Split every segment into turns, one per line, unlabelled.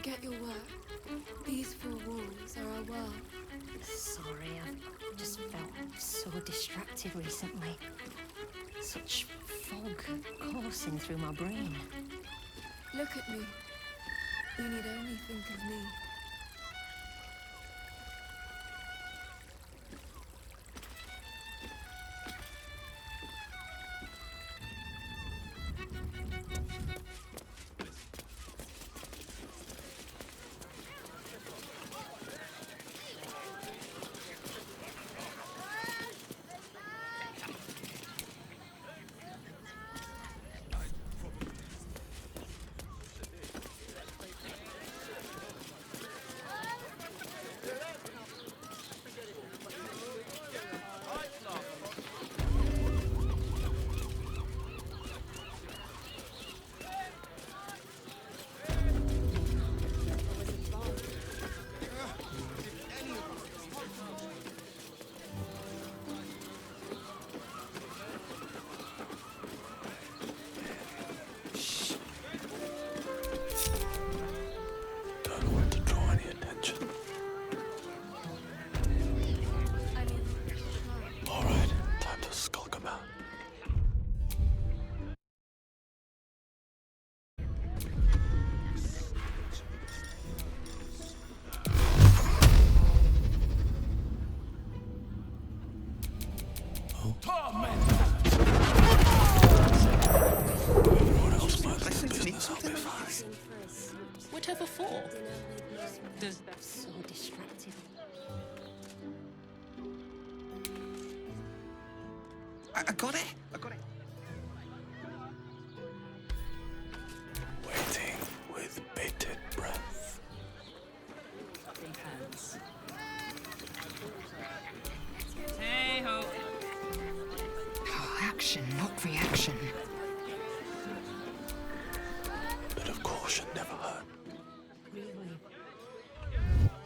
Forget your work. These four walls are our world.
Sorry, I've just felt so distracted recently. Such fog coursing through my brain.
Look at me. You need only think of me.
Whatever for? There's so distracted.
I got it. I got it.
Waiting with bated breath.
Hands.
Hey-ho.
Oh, action, not reaction.
Bit of caution never hurt.
Really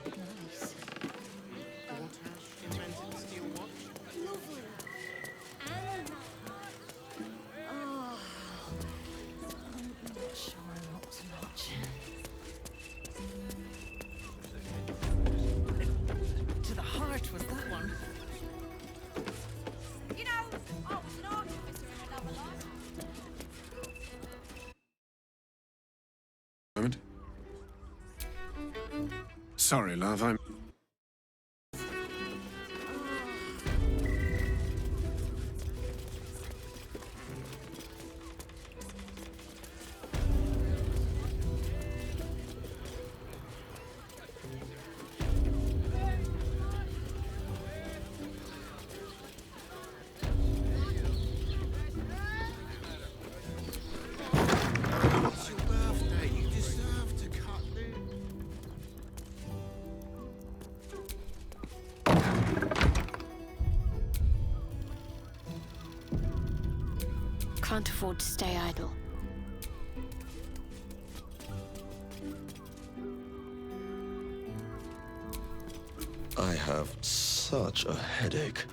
nice.
Lovely. And...
Oh, I'm not sure not so much.
To the heart was that one.
You know, I was an artificer in another life.
Moment. Sorry, love, I'm... It's your birthday. You deserve to cut loose.
Can't afford to stay idle.
I have such a headache.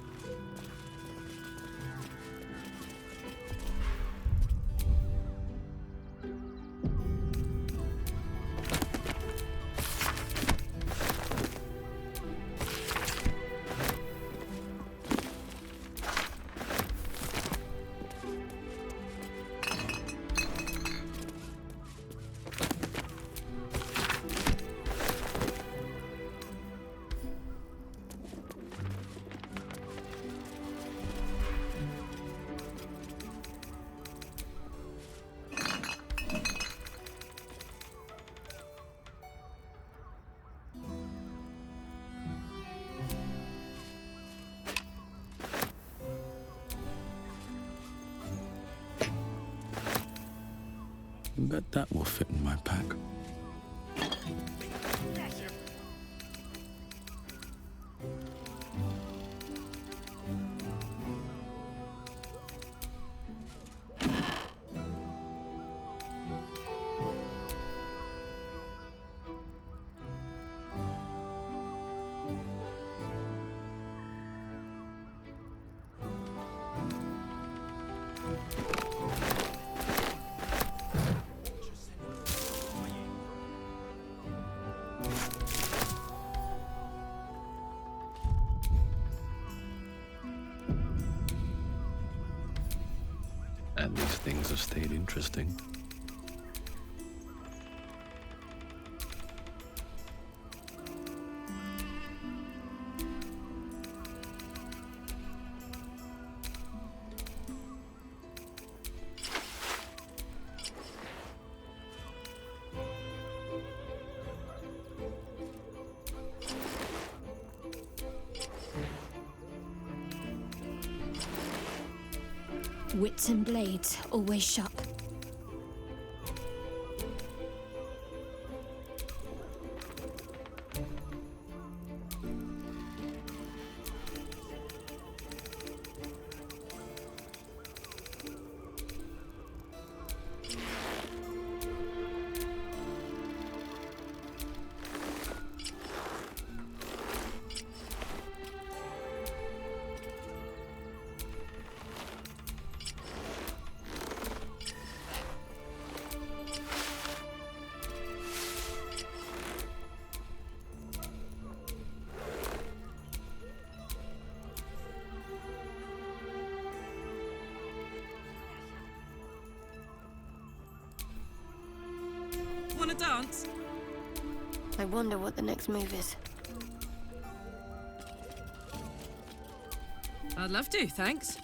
Bet that will fit in my pack. At least things have stayed interesting.
Wits and blades, always sharp.
Want to dance?
I wonder what the next move is.
I'd love to, thanks.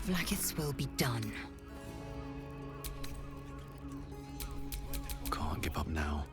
Vlaakith's will be done.
Can't give up now.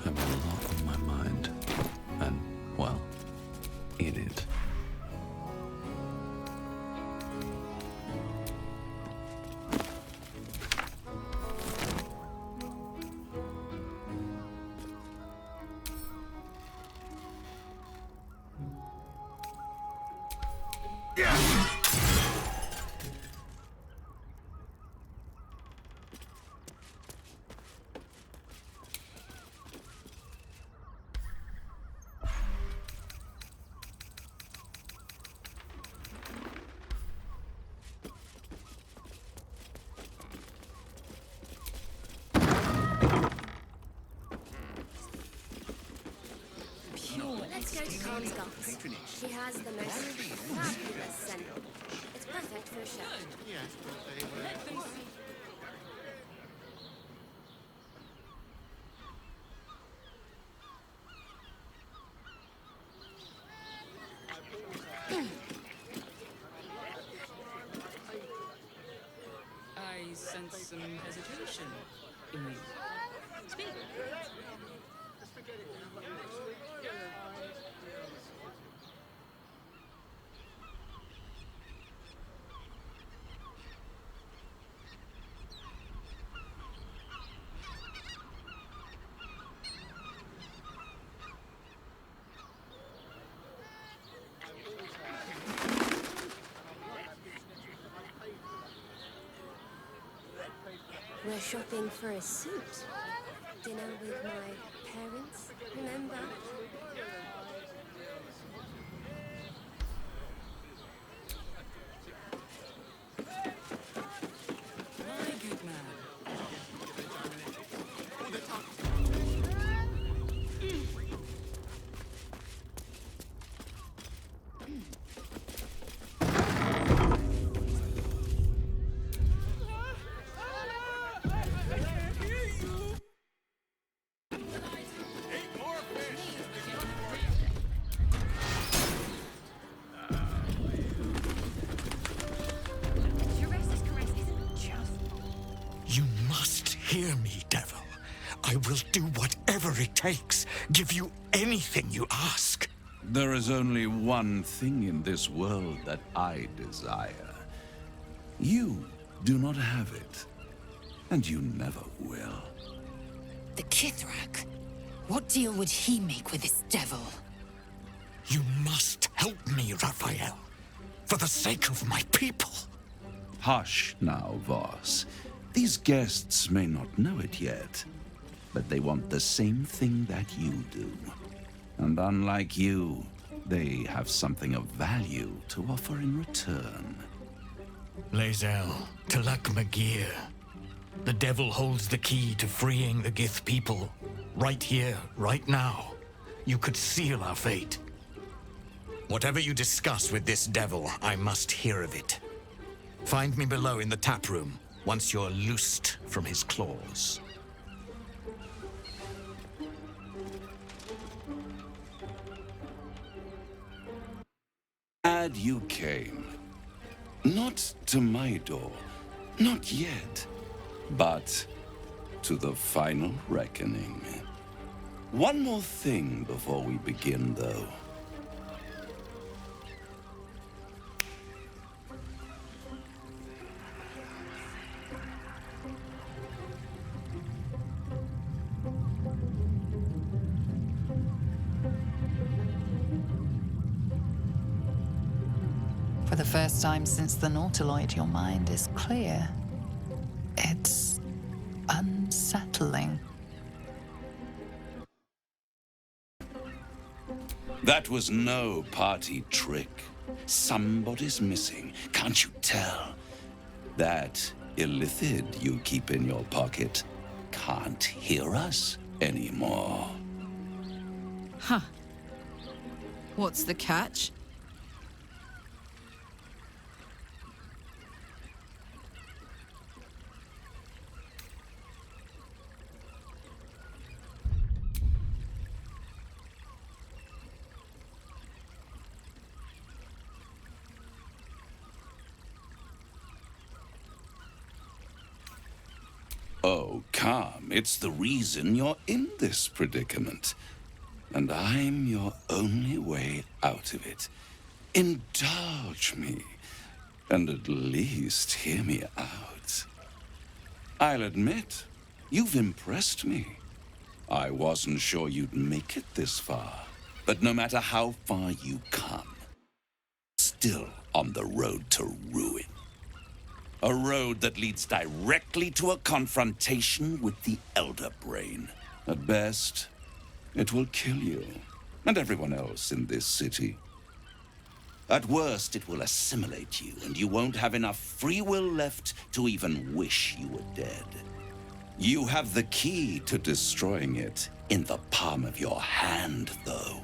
Having a lot on my mind. And, well, in it.
Let's go to Khan's Guts. She has the most fabulous scent. It's perfect for a chef.
Yes, but they were...
I sense some hesitation in you. Speak.
We're shopping for a suit. Dinner with my parents, remember?
My good man.
You must hear me, devil. I will do whatever it takes. Give you anything you ask.
There is only one thing in this world that I desire. You do not have it, and you never will.
The Kithrak? What deal would he make with this devil?
You must help me, Raphael. For the sake of my people.
Hush now, Voss. These guests may not know it yet, but they want the same thing that you do. And unlike you, they have something of value to offer in return.
Lae'zel, Talak Magir. The devil holds the key to freeing the Gith people. Right here, right now. You could seal our fate. Whatever you discuss with this devil, I must hear of it. Find me below in the tap room, once you're loosed from his claws.
Glad you came. Not to my door, not yet, but to the final reckoning. One more thing before we begin, though.
For the first time since the Nautiloid, your mind is clear. It's unsettling.
That was no party trick. Somebody's missing, can't you tell? That illithid you keep in your pocket can't hear us anymore.
Huh. What's the catch?
Oh, come. It's the reason you're in this predicament. And I'm your only way out of it. Indulge me, and at least hear me out. I'll admit, you've impressed me. I wasn't sure you'd make it this far. But no matter how far you come, still on the road to ruin. A road that leads directly to a confrontation with the Elder Brain. At best, it will kill you, and everyone else in this city. At worst, it will assimilate you, and you won't have enough free will left to even wish you were dead. You have the key to destroying it in the palm of your hand, though.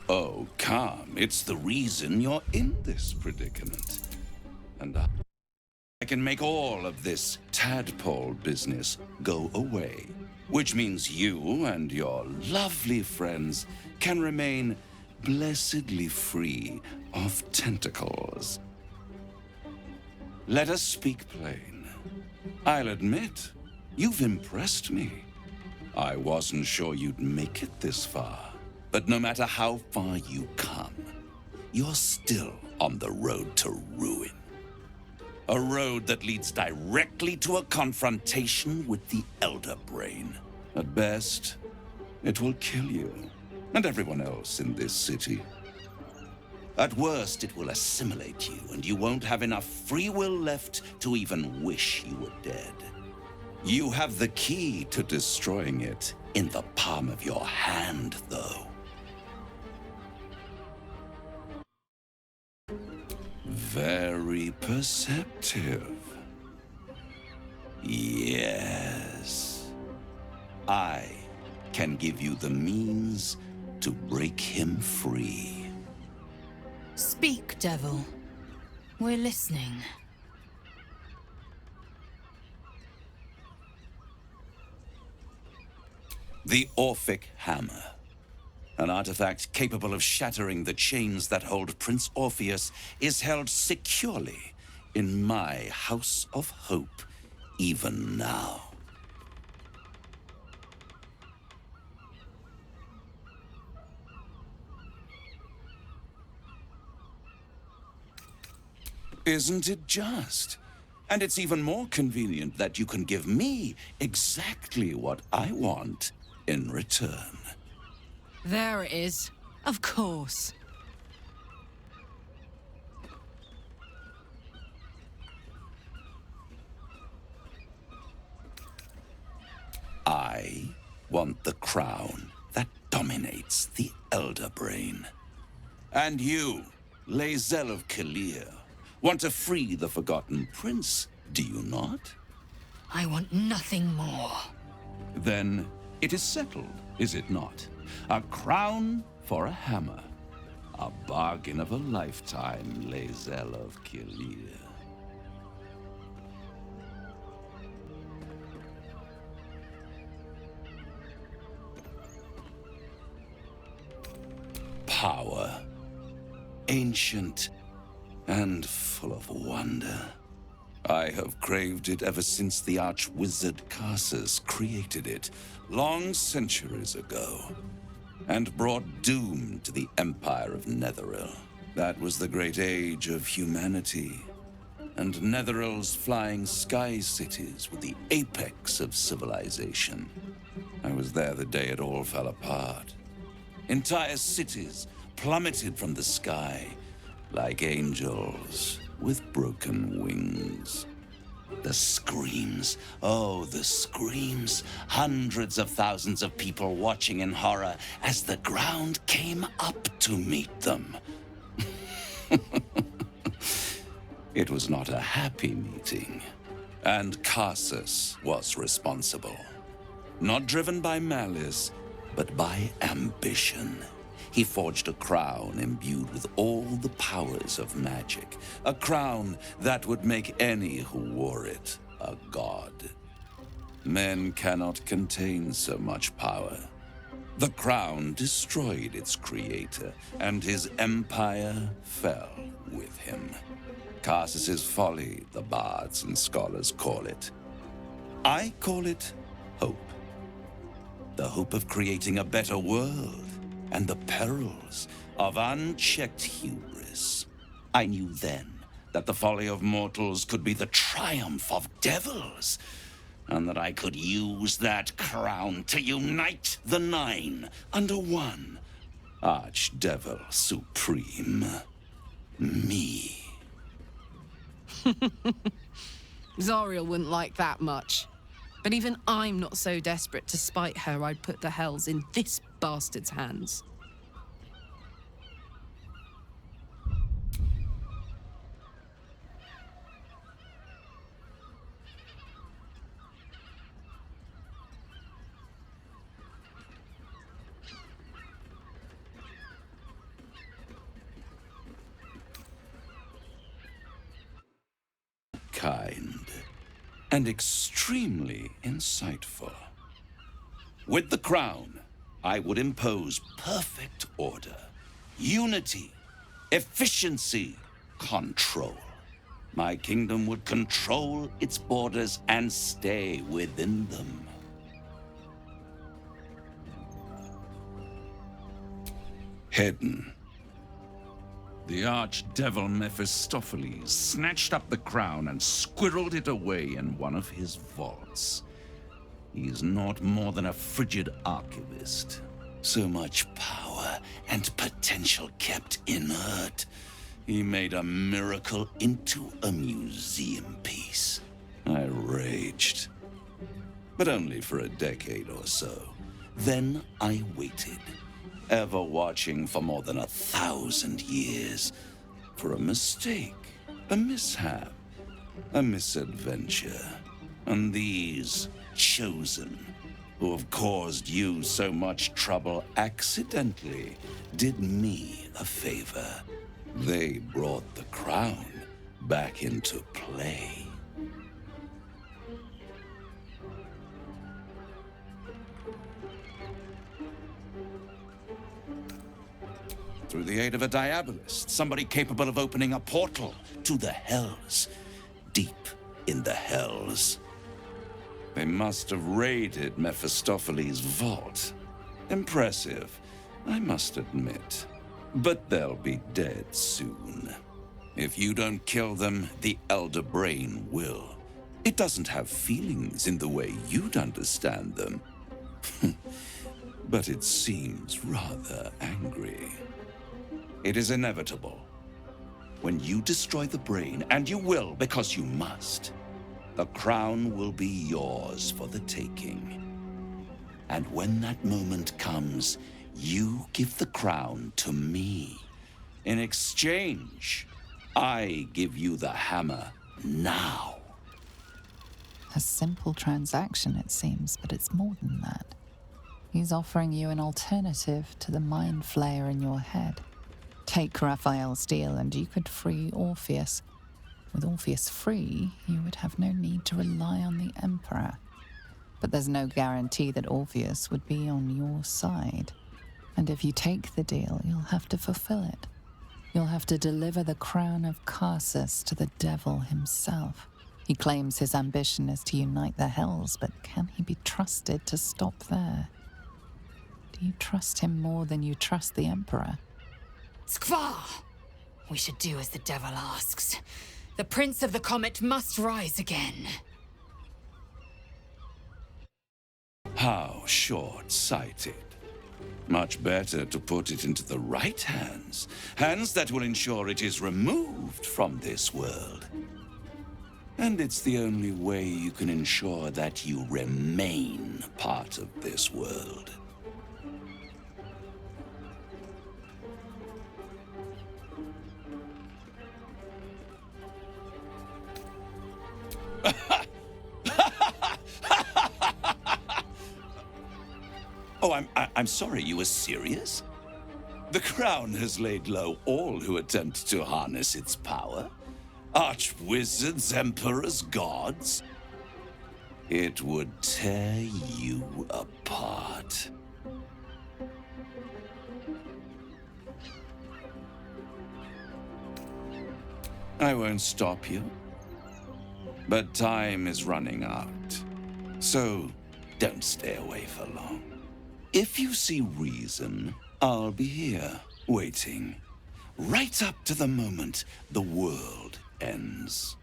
Oh, come. It's the reason you're in this predicament. And I can make all of this tadpole business go away. Which means you and your lovely friends can remain blessedly free of tentacles. Let us speak plain. I'll admit, you've impressed me. I wasn't sure you'd make it this far. But no matter how far you come, you're still on the road to ruin. A road that leads directly to a confrontation with the Elder Brain. At best, it will kill you, and everyone else in this city. At worst, it will assimilate you, and you won't have enough free will left to even wish you were dead. You have the key to destroying it in the palm of your hand, though. Very perceptive. Yes. I can give you the means to break him free.
Speak, devil. We're listening.
The Orphic Hammer. An artifact capable of shattering the chains that hold Prince Orpheus is held securely in my House of Hope, even now. Isn't it just? And it's even more convenient that you can give me exactly what I want in return.
There it is. Of course.
I want the crown that dominates the Elder Brain. And you, Lae'zel of Kalir, want to free the Forgotten Prince, do you not?
I want nothing more.
Then it is settled, is it not? A crown for a hammer. A bargain of a lifetime, Lae'zel of Kalir. Power. Ancient and full of wonder. I have craved it ever since the arch-wizard Karsus created it, long centuries ago, and brought doom to the Empire of Netheril. That was the great age of humanity, and Netheril's flying sky cities were the apex of civilization. I was there the day it all fell apart. Entire cities plummeted from the sky like angels with broken wings. The screams, oh, the screams. Hundreds of thousands of people watching in horror as the ground came up to meet them. It was not a happy meeting, and Karsus was responsible. Not driven by malice, but by ambition. He forged a crown imbued with all the powers of magic. A crown that would make any who wore it a god. Men cannot contain so much power. The crown destroyed its creator, and his empire fell with him. Karsus's folly, the bards and scholars call it. I call it hope. The hope of creating a better world, and the perils of unchecked hubris. I knew then that the folly of mortals could be the triumph of devils, and that I could use that crown to unite the Nine under one Archdevil Supreme. Me.
Zariel wouldn't like that much. But even I'm not so desperate to spite her I'd put the hells in this bastard's hands.
Kind and extremely insightful. With the crown, I would impose perfect order, unity, efficiency, control. My kingdom would control its borders and stay within them. Hidden. The archdevil Mephistopheles snatched up the crown and squirreled it away in one of his vaults. He is not more than a frigid archivist, So much power and potential kept inert. He made a miracle into a museum piece. I raged. But only for a decade or so. Then I waited, ever watching for more than 1,000 years, for a mistake, a mishap, a misadventure. And these chosen, who have caused you so much trouble accidentally, did me a favor. They brought the crown back into play. Through the aid of a diabolist, somebody capable of opening a portal to the Hells, deep in the Hells. They must have raided Mephistopheles' vault. Impressive, I must admit. But they'll be dead soon. If you don't kill them, the Elder Brain will. It doesn't have feelings in the way you'd understand them. But it seems rather angry. It is inevitable. When you destroy the brain, and you will because you must, the crown will be yours for the taking. And when that moment comes, you give the crown to me. In exchange, I give you the hammer now.
A simple transaction, it seems, but it's more than that. He's offering you an alternative to the mind flayer in your head. Take Raphael's deal and you could free Orpheus. With Orpheus free, you would have no need to rely on the Emperor. But there's no guarantee that Orpheus would be on your side. And if you take the deal, you'll have to fulfill it. You'll have to deliver the crown of Carsus to the devil himself. He claims his ambition is to unite the Hells, but can he be trusted to stop there? Do you trust him more than you trust the Emperor?
Skvar! We should do as the devil asks. The Prince of the Comet must rise again.
How short-sighted. Much better to put it into the right hands. Hands that will ensure it is removed from this world. And it's the only way you can ensure that you remain part of this world. Oh, I'm sorry, you were serious? The crown has laid low all who attempt to harness its power. Archwizards, emperors, gods. It would tear you apart. I won't stop you. But time is running out. So don't stay away for long. If you see reason, I'll be here, waiting. Right up to the moment the world ends.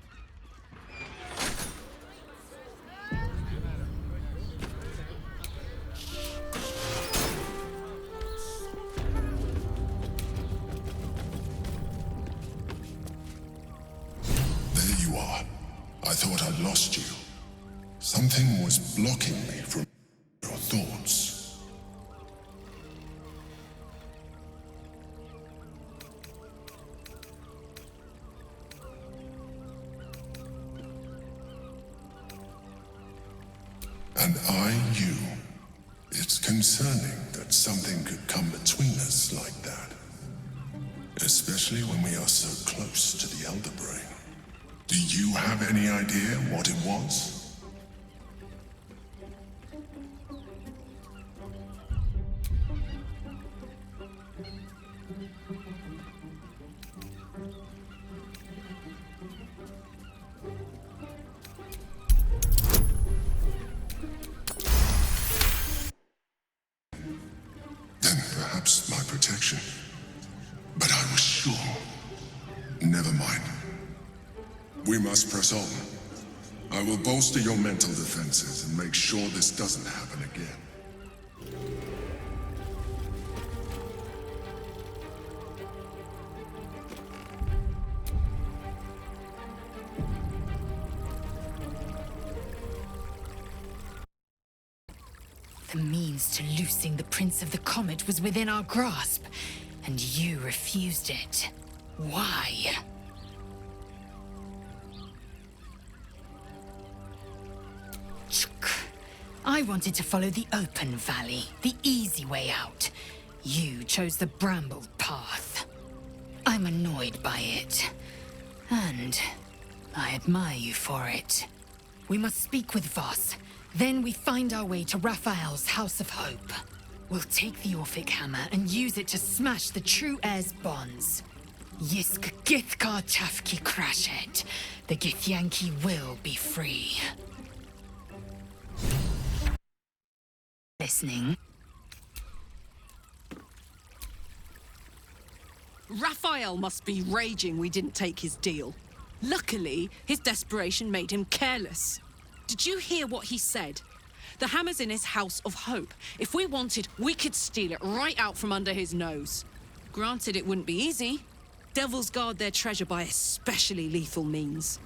There you are. I thought I'd lost you. Something was blocking me from your thoughts. And I, you. It's concerning that something could come between us like that. Especially when we are so close to the Elder Brain. Do you have any idea what it was? Then perhaps my protection. But I was sure. Never mind. We must press on. I will bolster your mental defenses and make sure this doesn't happen again.
means to loosing the Prince of the Comet was within our grasp, and you refused it. Why? I wanted to follow the open valley, the easy way out. You chose the brambled path. I'm annoyed by it, and I admire you for it. We must speak with Voss. Then we find our way to Raphael's House of Hope. We'll take the Orphic Hammer and use it to smash the true heir's bonds. Yisk Githkar Tafki Krashet. The Githyanki will be free. Listening?
Raphael must be raging we didn't take his deal. Luckily, his desperation made him careless. Did you hear what he said? The hammer's in his House of Hope. If we wanted, we could steal it right out from under his nose. Granted, it wouldn't be easy. Devils guard their treasure by especially lethal means.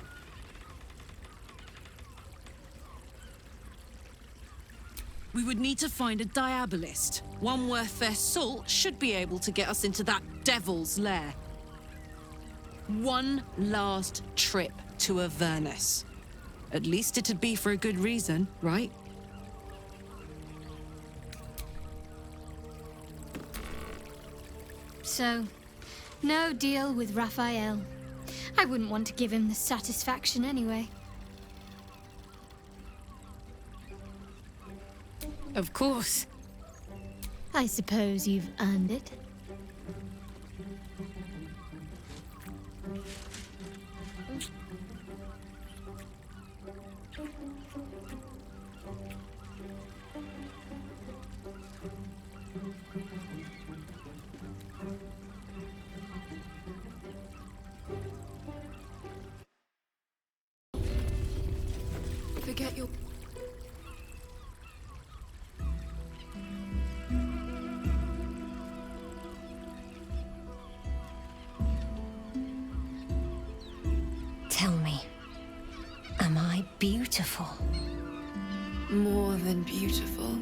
We would need to find a diabolist. One worth their salt should be able to get us into that devil's lair. One last trip to Avernus. At least it'd be for a good reason, right?
So, no deal with Raphael. I wouldn't want to give him the satisfaction anyway.
Of course.
I suppose you've earned it.
Forget your...
Tell me, am I beautiful?
More than beautiful.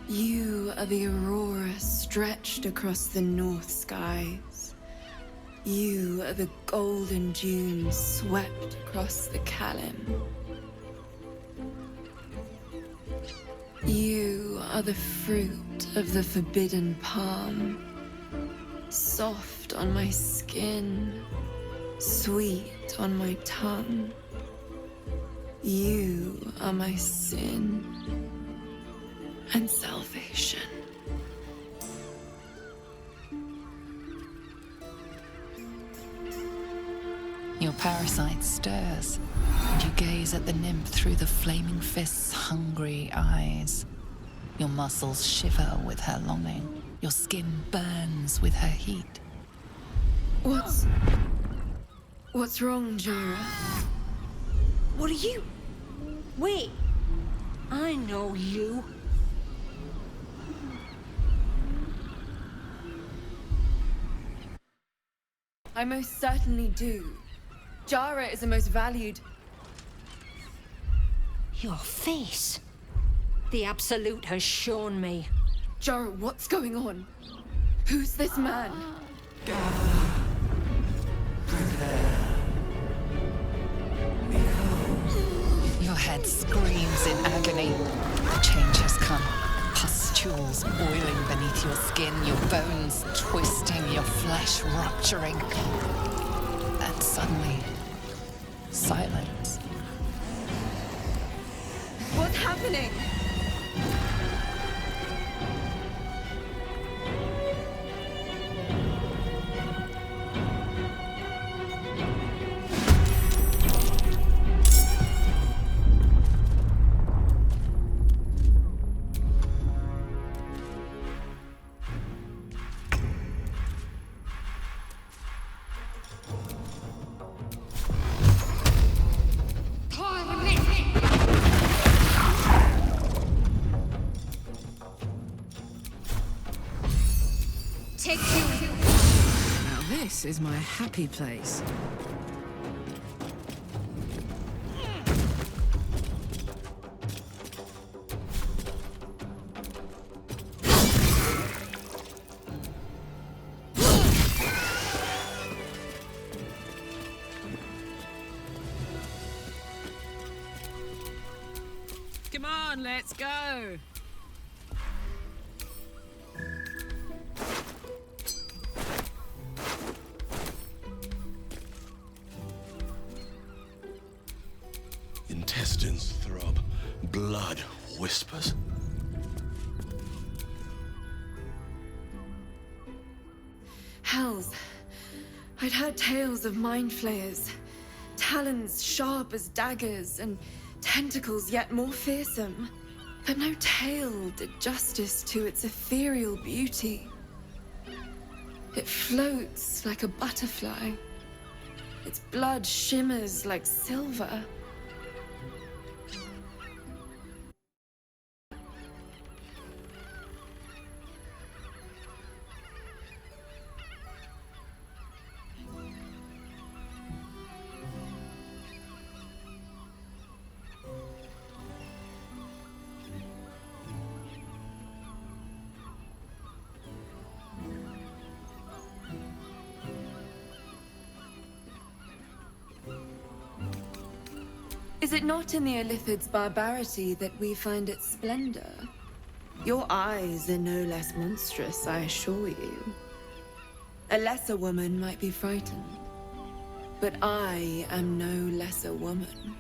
You are the aurora stretched across the north skies. You are the golden dunes swept across the Kalim. You are the fruit of the forbidden palm, soft on my skin, sweet on my tongue. You are my sin and salvation.
Your parasite stirs, and you gaze at the nymph through the flaming fist's hungry eyes. Your muscles shiver with her longing. Your skin burns with her heat.
What's wrong, Jura?
What are you? Wait, I know you.
I most certainly do. Jara is the most valued.
Your face. The Absolute has shown me.
Jara, what's going on? Who's this man?
Your head screams in agony. The change has come. Pustules boiling beneath your skin, your bones twisting, your flesh rupturing. And suddenly, silence.
What's happening?
Now this is my happy place. Let's go.
Intestines throb, blood whispers.
Hells. I'd heard tales of mind flayers. Talons sharp as daggers, and tentacles yet more fearsome. But no tale did justice to its ethereal beauty. It floats like a butterfly. Its blood shimmers like silver. Is it not in the Illithid's barbarity that we find its splendor? Your eyes are no less monstrous, I assure you. A lesser woman might be frightened, but I am no lesser woman.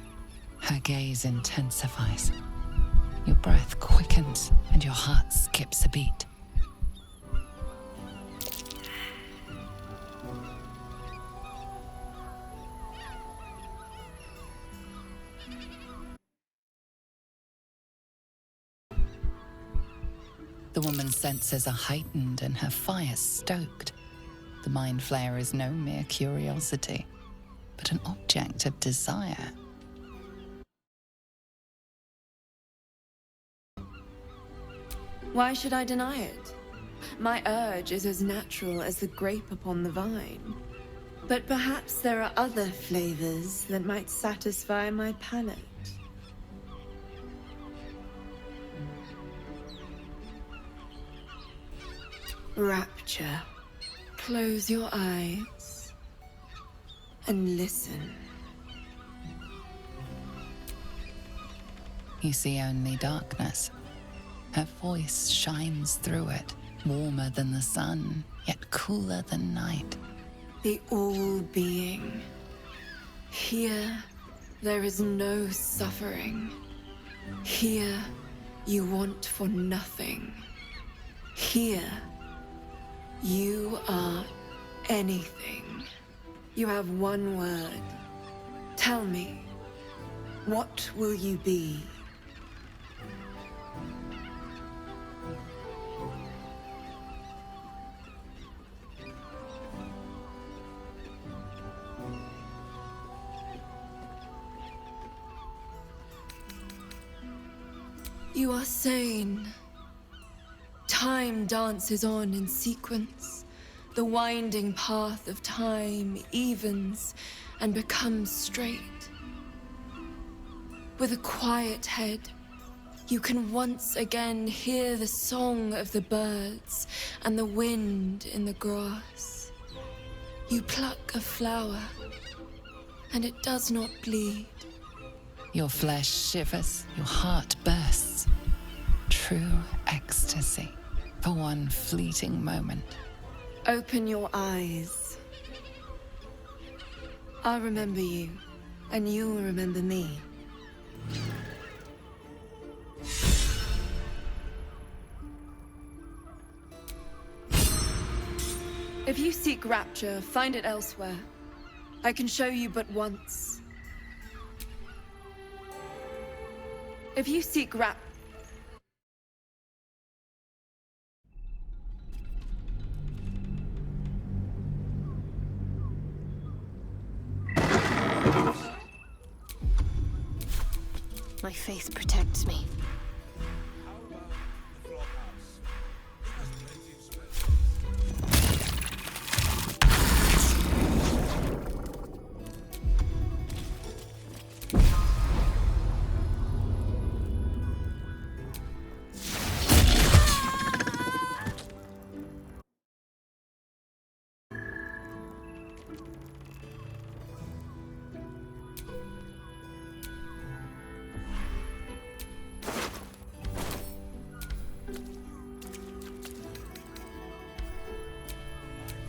Her gaze intensifies. Your breath quickens and your heart skips a beat. The woman's senses are heightened and her fire stoked. The Mind Flayer is no mere curiosity, but an object of desire.
Why should I deny it? My urge is as natural as the grape upon the vine. But perhaps there are other flavors that might satisfy my palate. Rapture. Close your eyes and listen.
You see only darkness. Her voice shines through it, warmer than the sun, yet cooler than night.
The all-being. Here, there is no suffering. Here, you want for nothing. Here, you are anything. You have one word. Tell me, what will you be? You are sane. Time dances on in sequence. The winding path of time evens and becomes straight. With a quiet head, you can once again hear the song of the birds and the wind in the grass. You pluck a flower, and it does not bleed.
Your flesh shivers, your heart bursts. True ecstasy for one fleeting moment.
Open your eyes. I'll remember you, and you'll remember me. If you seek rapture, find it elsewhere. I can show you but once. If you seek
My faith protects me.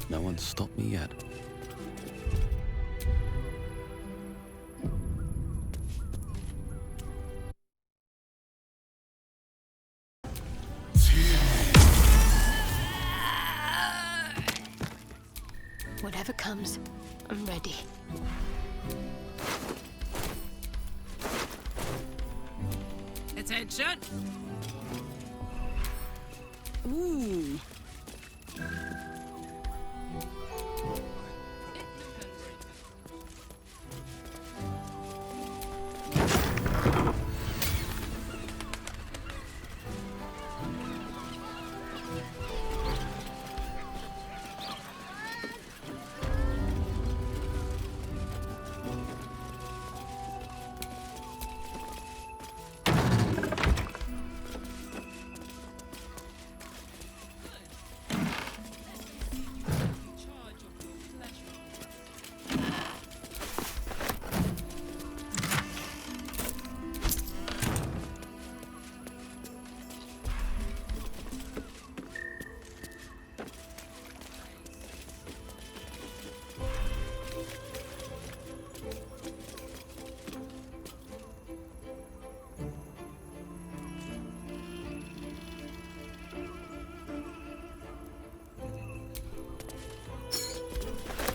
No one's stopped me yet.
Whatever comes, I'm ready.
Attention! Ooh.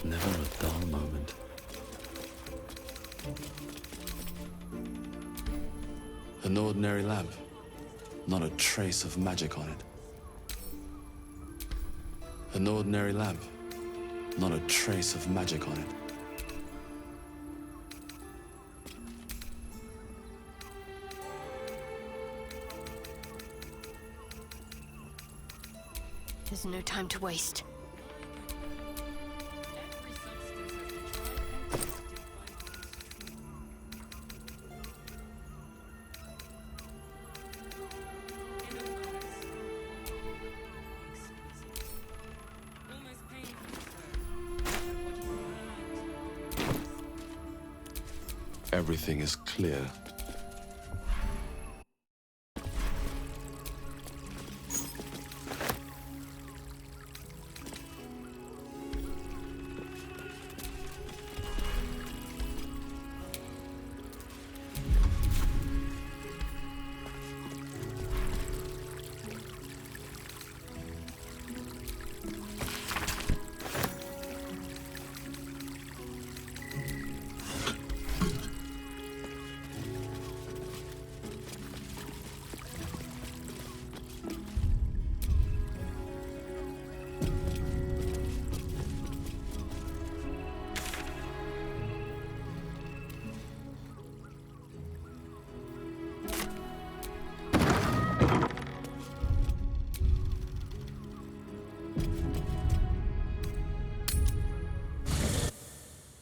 Never a dull moment. An ordinary lamp. Not a trace of magic on it. An ordinary lamp. Not a trace of magic on it.
There's no time to waste.
Everything is clear.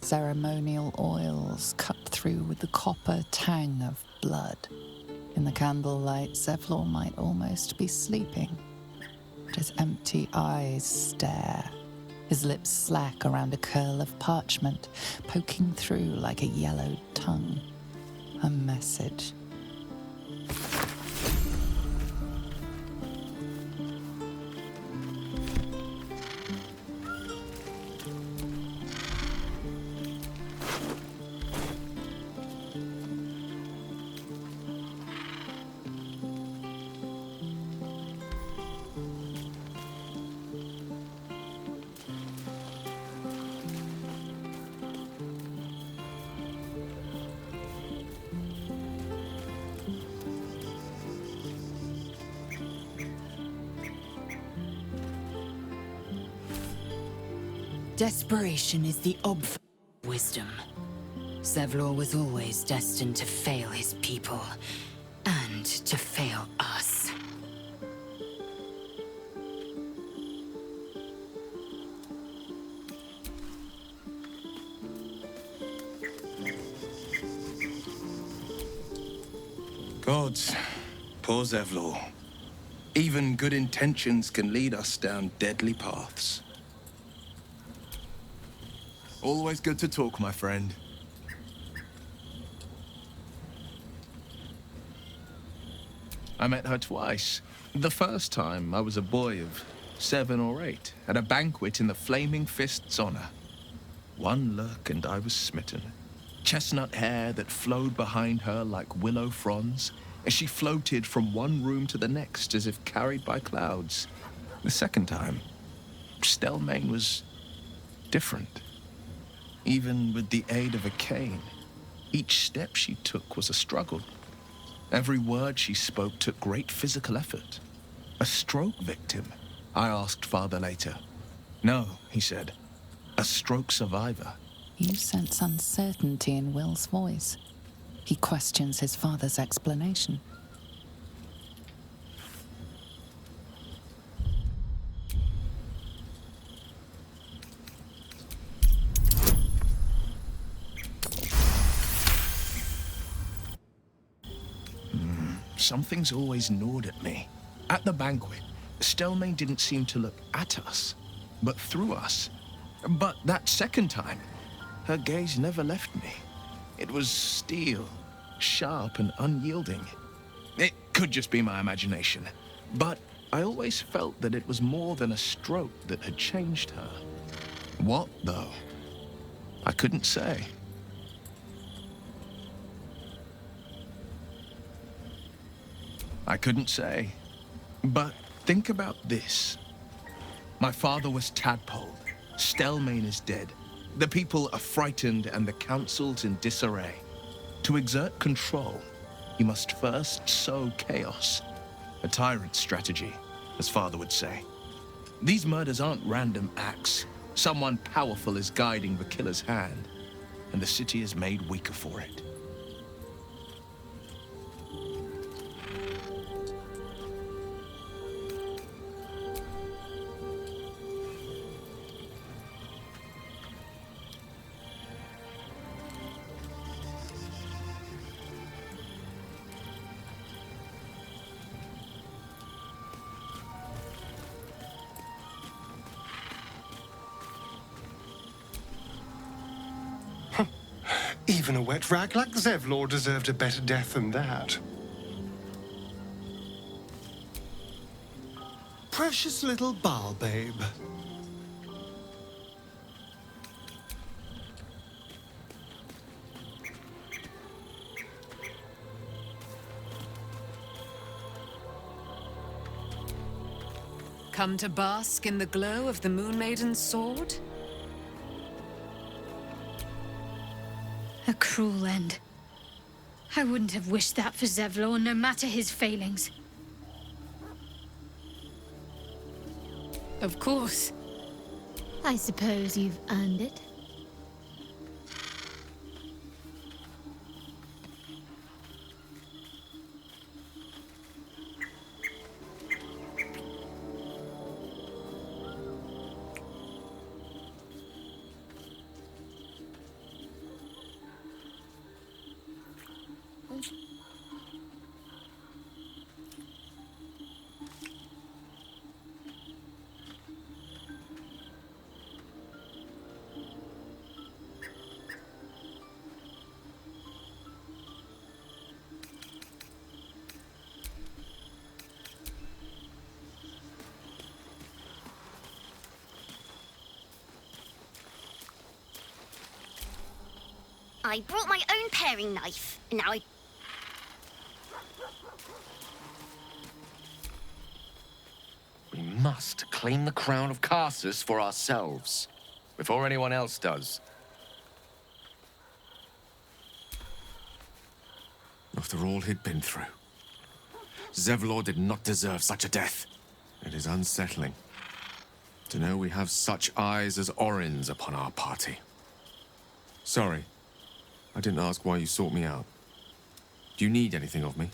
Ceremonial oils cut through with the copper tang of blood. In the candlelight, Zevlor might almost be sleeping. But his empty eyes stare, his lips slack around a curl of parchment, poking through like a yellowed tongue. A message.
Desperation is the obf wisdom. Zevlor was always destined to fail his people, and to fail us.
Gods, poor Zevlor. Even good intentions can lead us down deadly paths. Always good to talk, my friend. I met her twice. The first time, I was a boy of 7 or 8, at a banquet in the Flaming Fist's honor. One look and I was smitten. Chestnut hair that flowed behind her like willow fronds, as she floated from one room to the next as if carried by clouds. The second time, Stelmane was different. Even with the aid of a cane, each step she took was a struggle. Every word she spoke took great physical effort. A stroke victim? I asked father later. No, he said. A stroke survivor.
You sense uncertainty in Will's voice. He questions his father's explanation.
Something's always gnawed at me. At the banquet, Stelmane didn't seem to look at us, but through us. But that second time, her gaze never left me. It was steel, sharp and unyielding. It could just be my imagination, but I always felt that it was more than a stroke that had changed her. What, though? I couldn't say. I couldn't say. But think about this. My father was tadpoled. Stelmane is dead. The people are frightened and the council's in disarray. To exert control, he must first sow chaos. A tyrant's strategy, as father would say. These murders aren't random acts. Someone powerful is guiding the killer's hand, and the city is made weaker for it.
Even a wet rag like Zevlor deserved a better death than that. Precious little Baal babe.
Come to bask in the glow of the Moon Maiden's sword?
A cruel end. I wouldn't have wished that for Zevlor, no matter his failings.
Of course.
I suppose you've earned it.
I brought my own paring knife, and now I...
We must claim the crown of Karsus for ourselves, before anyone else does.
After all he'd been through, Zevlor did not deserve such a death. It is unsettling to know we have such eyes as Orin's upon our party. Sorry, I didn't ask why you sought me out. Do you need anything of me?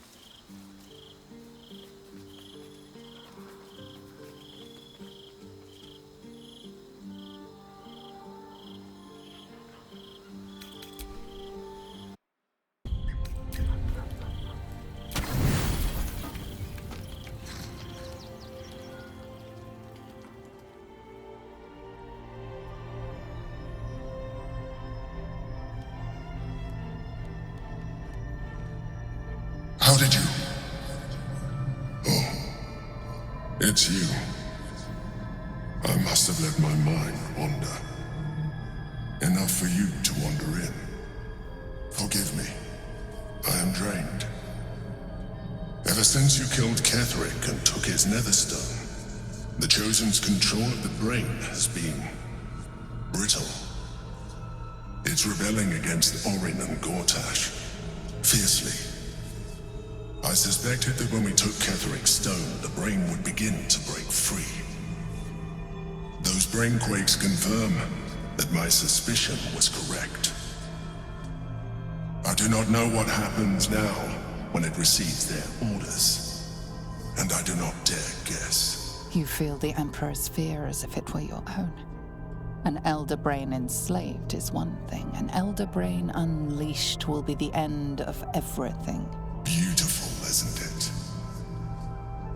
How did you? It's you. I must have let my mind wander. Enough for you to wander in. Forgive me. I am drained. Ever since you killed Ketherick and took his netherstone, the Chosen's control of the brain has been brittle. It's rebelling against Orin and Gortash, fiercely. I suspected that when we took Ketherick's stone, the brain would begin to break free. Those brain quakes confirm that my suspicion was correct. I do not know what happens now when it receives their orders, and I do not dare guess.
You feel the Emperor's fear as if it were your own. An Elder Brain enslaved is one thing. An Elder Brain unleashed will be the end of everything.
Beautiful, isn't it?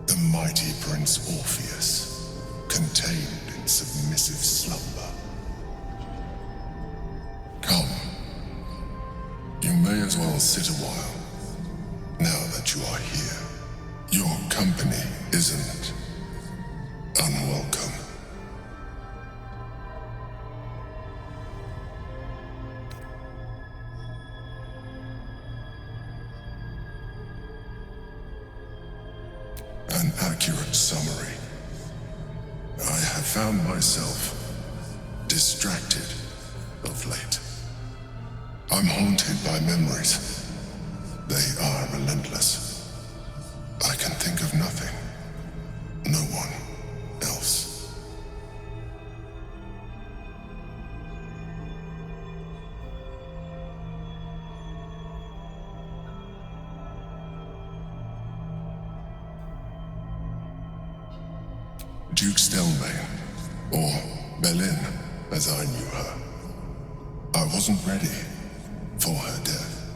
The mighty Prince Orpheus, contained in submissive slumber. Come. You may as well sit a while, now that you are here. Your company isn't unwelcome. An accurate summary. I have found myself distracted of late. I'm haunted by memories. They are relentless. I can think of nothing. No one else. Duke Stelmane, or Belin, as I knew her. I wasn't ready for her death.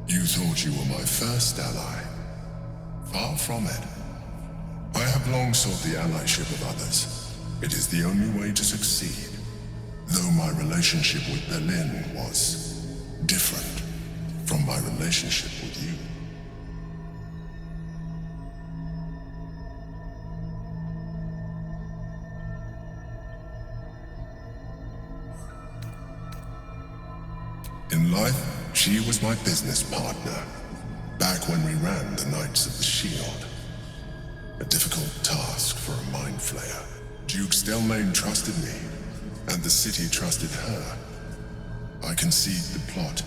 You thought you were my first ally. Far from it. I have long sought the allyship of others. It is the only way to succeed. Though my relationship with Belin was different from my relationship with you. In life, she was my business partner, back when we ran the Knights of the Shield. A difficult task for a mind flayer. Duke Stelmane trusted me, and the city trusted her. I conceived the plot,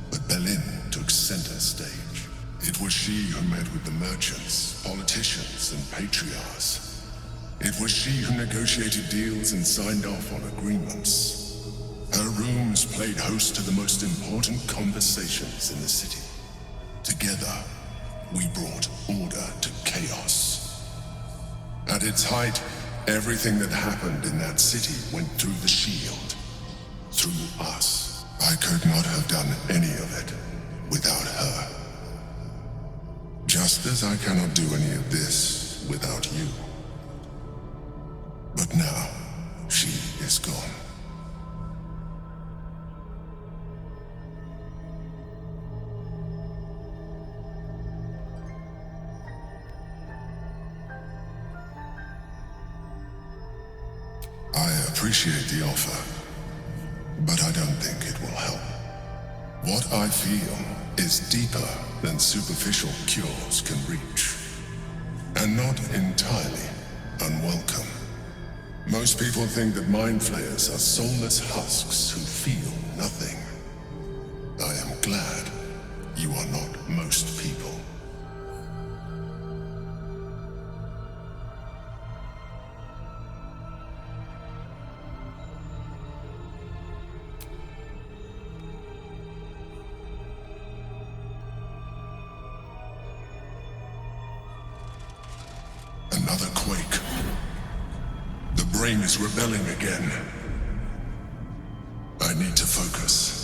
but Belin took center stage. It was she who met with the merchants, politicians, and patriarchs. It was she who negotiated deals and signed off on agreements. Her rooms played host to the most important conversations in the city. Together, we brought order to chaos. At its height, everything that happened in that city went through the shield. Through us. I could not have done any of it without her. Just as I cannot do any of this without you. But now, she is gone. I appreciate the offer, but I don't think it will help. What I feel is deeper than superficial cures can reach, and not entirely unwelcome. Most people think that mind flayers are soulless husks who feel nothing. I am glad you are not most people. Another quake. The brain is rebelling again. I need to focus.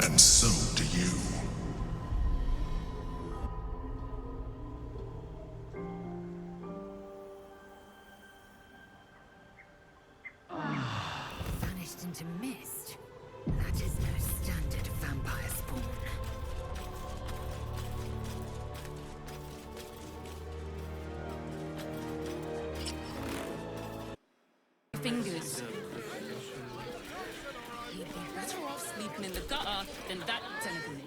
And so do you.
Vanished into mist. That is no standard vampire spawn.
fingers. You'd be better off sleeping in the gutter than that telephone.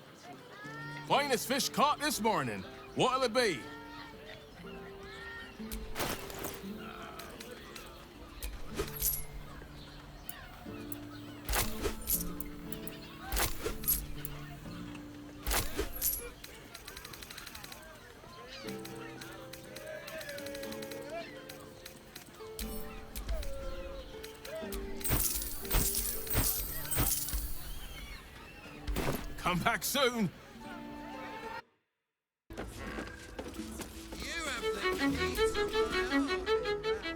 Finest fish caught this morning. What'll it be? Come back soon.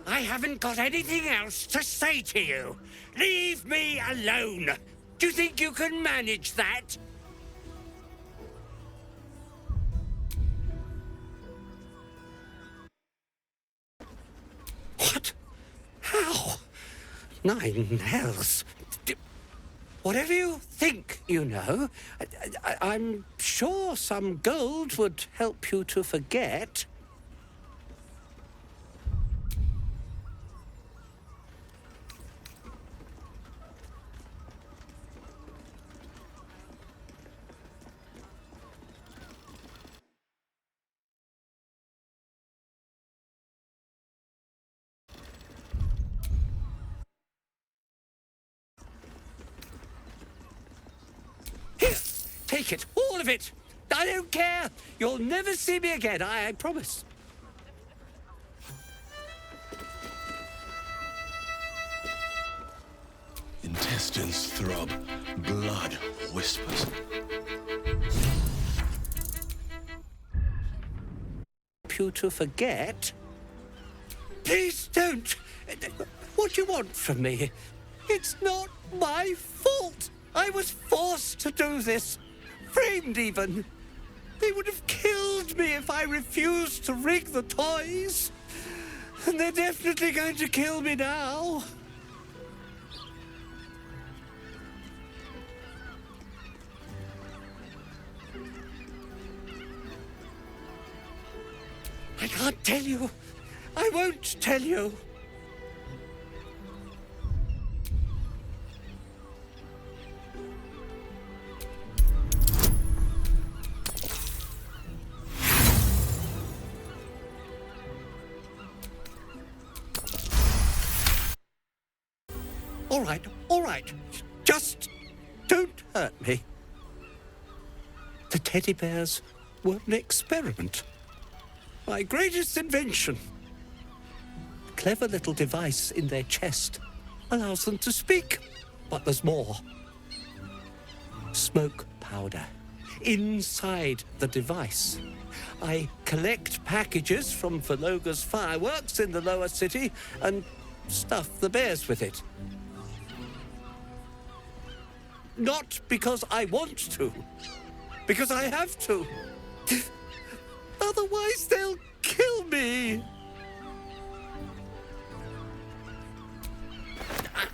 I haven't got anything else to say to you. Leave me alone. Do you think you can manage that? What? How? Nine hells. Whatever you think, you know, I'm sure some gold would help you to forget. Here, take it, all of it. I don't care. You'll never see me again, I promise.
Intestines throb, blood whispers.
You to forget? Please don't. What do you want from me? It's not my fault. I was forced to do this. Framed even. They would have killed me if I refused to rig the toys. And they're definitely going to kill me now. I can't tell you. I won't tell you. All right. Just don't hurt me. The teddy bears were an experiment. My greatest invention. A clever little device in their chest allows them to speak. But there's more. Smoke powder. Inside the device. I collect packages from Verloga's fireworks in the lower city and stuff the bears with it. Not because I want to. Because I have to. Otherwise, they'll kill me.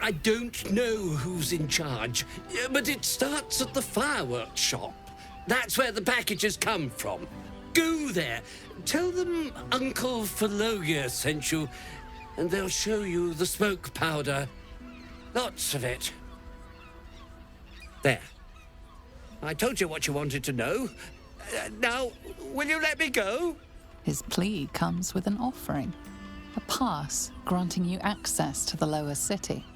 I don't know who's in charge, but it starts at the fireworks shop. That's where the packages come from. Go there. Tell them Uncle Verloga sent you, and they'll show you the smoke powder. Lots of it. There. I told you what you wanted to know. Now, will you let me go?
His plea comes with an offering, a pass granting you access to the lower city.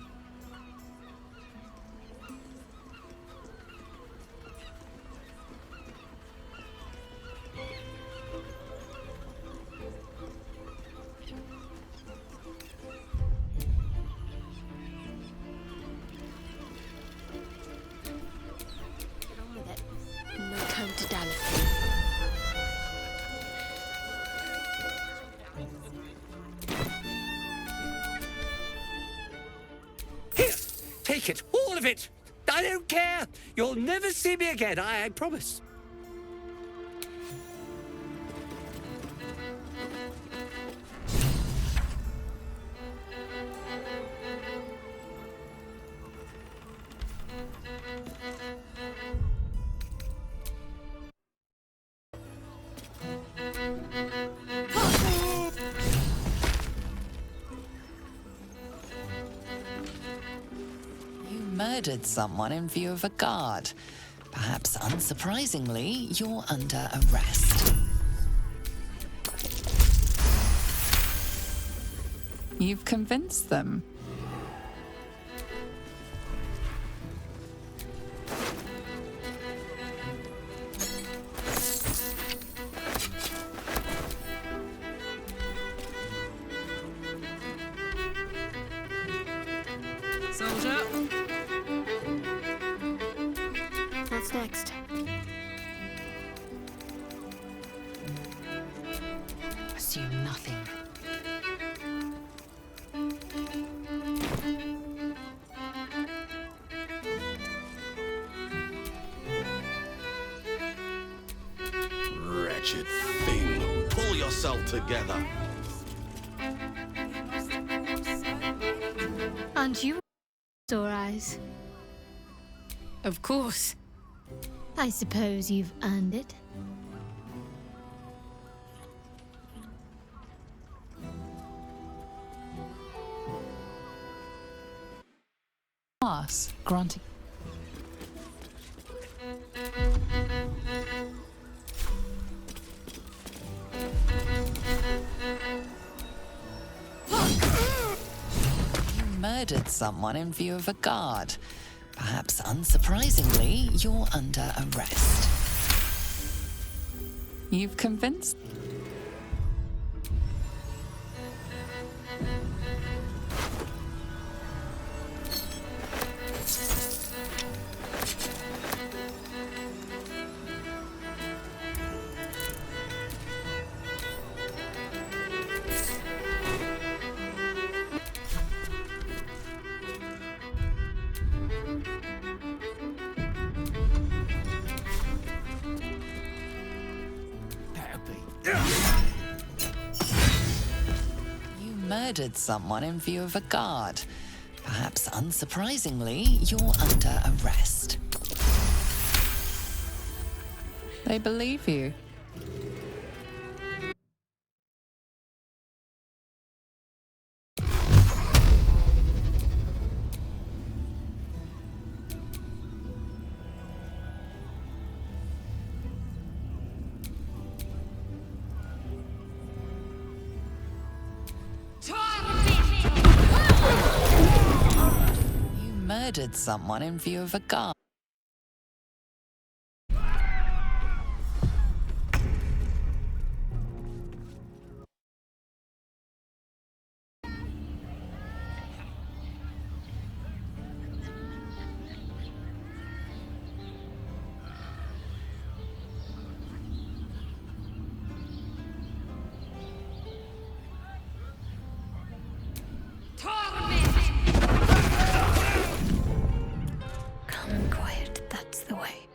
No time to dally.
Here, take it, all of it. I don't care. You'll never see me again, I promise.
murdered someone in view of a guard. Perhaps unsurprisingly, you're under arrest. You've convinced them.
Soldier.
What's next?
Assume nothing.
Wretched thing. Pull yourself together.
Aren't you sore eyes?
Of course.
I suppose you've earned it.
Pass, granting. You murdered someone in view of a guard. Perhaps unsurprisingly, you're under arrest. You've convinced. You murdered someone in view of a guard. Perhaps unsurprisingly, you're under arrest. They believe you. You murdered someone in view of a guard.
Calm and quiet, that's the way.